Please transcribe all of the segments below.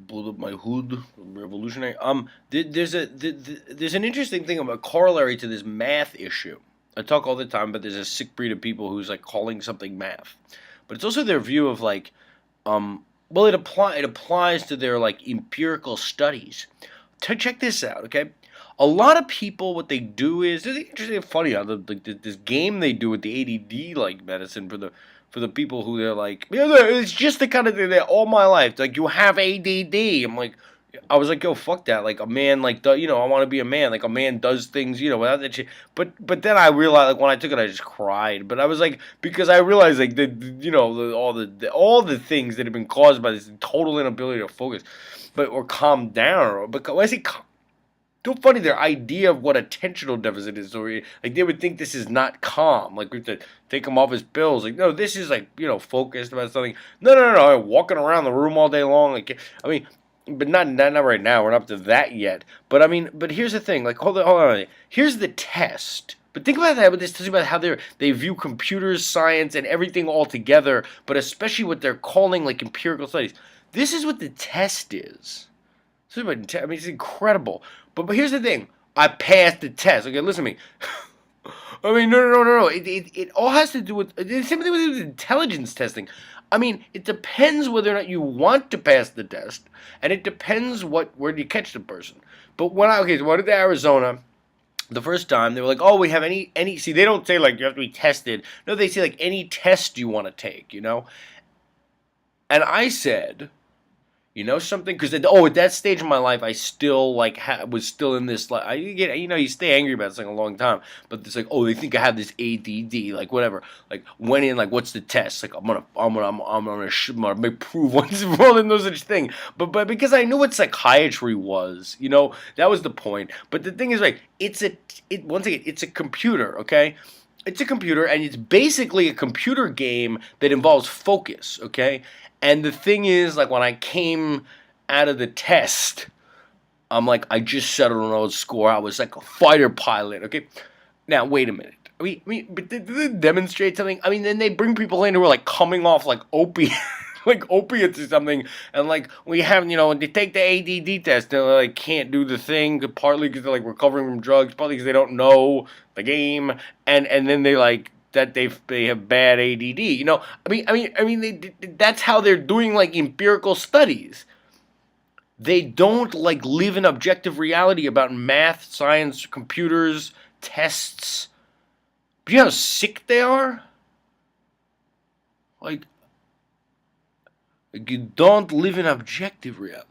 pulled up my hood, revolutionary. There's an interesting thing about corollary to this math issue. I talk all the time, but there's a sick breed of people who's like calling something math, but it's also their view of like, well, it applies to their like empirical studies. Check this out, okay? A lot of people, what they do is it's interesting and funny how this game they do with the ADD like medicine for the people who they're like, yeah, it's just the kind of thing that all my life, like you have ADD. I was like, yo, fuck that. Like a man, like I want to be a man. Like a man does things, without that shit. But then I realized, like when I took it, I just cried. But I was like, because I realized, like all the things that have been caused by this total inability to focus, or calm down, or because when I say so funny their idea of what attentional deficit is, or like they would think this is not calm, like we have to take him off his pills, like no, this is like focused about something. No, walking around the room all day long, like I mean, but not right now, we're not up to that yet, but I mean, but here's the thing, like hold on, here's the test. But think about that. But this tells you about how they view computers, science, and everything all together. But especially what they're calling like empirical studies. This is what the test is. I mean, it's incredible. But here's the thing. I passed the test. Okay, listen to me. I mean, no. It all has to do with the same thing with intelligence testing. I mean, it depends whether or not you want to pass the test, and it depends where you catch the person. But so I went to Arizona the first time, they were like, oh, we have any. See, they don't say like you have to be tested. No, they say like any test you want to take. And I said, something? Because at that stage of my life, I still like was still in this. Like, you stay angry about something a long time, but it's like, oh, they think I have this ADD, like whatever. Like went in, like, what's the test? Like I'm gonna prove once and for all, no such thing. But because I knew what psychiatry was, that was the point. But the thing is, like, once again, it's a computer, okay. It's a computer, and it's basically a computer game that involves focus, okay? And the thing is, like, when I came out of the test, I'm like, I just settled an old score. I was like a fighter pilot, okay? Now, wait a minute. But did they demonstrate something? I mean, then they bring people in who are, like, coming off, like, opiates or something, and like we have, when they take the ADD test, they like can't do the thing, partly because they're like recovering from drugs, partly because they don't know the game, and then they like that they have bad ADD. That's how they're doing like empirical studies. They don't like live in objective reality about math, science, computers, tests. Do you know how sick they are? Like you don't live in objective reality.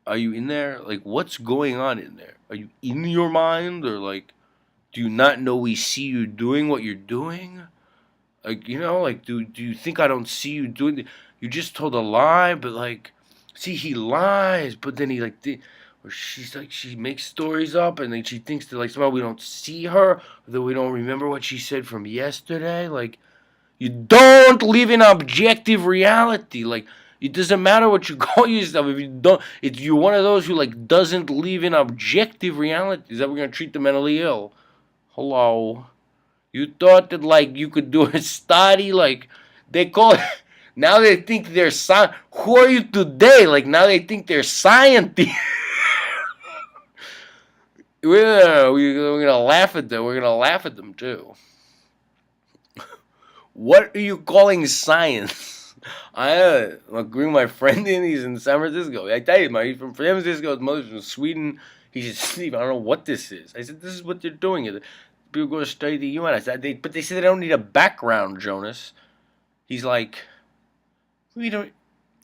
Are you in there? Like, what's going on in there? Are you in your mind? Or, like, do you not know we see you doing what you're doing? Like, do you think I don't see you doing you just told a lie, but, like, see, he lies, but then he, like, or she's, like, she makes stories up, and then she thinks that, like, somehow we don't see her, or that we don't remember what she said from yesterday, like, you don't live in objective reality. Like, it doesn't matter what you call yourself. If you don't, if you're one of those who like doesn't live in objective reality, is that we're gonna treat the mentally ill? Hello, you thought that like you could do a study, like they call it. Now they think they're Who are you today? Like now they think they're scientists. We're gonna laugh at them. We're gonna laugh at them too. What are you calling science? I bring my friend in. He's in San Francisco. I tell you, he's from San Francisco. His mother's from Sweden. He said, Steve, I don't know what this is. I said, this is what they're doing. People go to study the UN. I said, but they said they don't need a background, Jonas. He's like, we don't.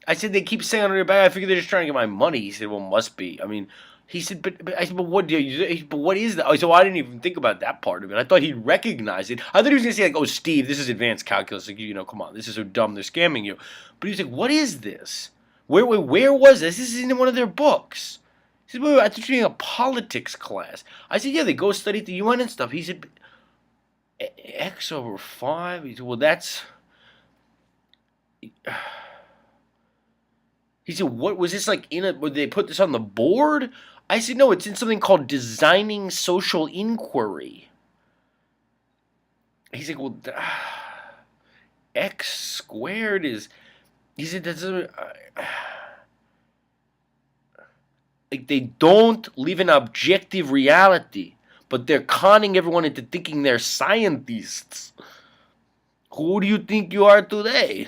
I said, they keep saying under their back. I figure they're just trying to get my money. He said, well, must be. I mean, he said, but I said, but what do you? But what is that? I said, well, I didn't even think about that part of it. I thought he'd recognize it. I thought he was gonna say like, oh, Steve, this is advanced calculus. Like, come on, this is so dumb. They're scamming you. But he's like, what is this? Where was this? This is in one of their books. He said, wait, I thought you were doing a politics class. I said, yeah, they go study at the UN and stuff. He said, X over 5. He said, well, that's. He said, what was this like would they put this on the board? I said, no, it's in something called Designing Social Inquiry. He's like, well, X squared is He said that's like they don't live in objective reality, but they're conning everyone into thinking they're scientists. Who do you think you are today?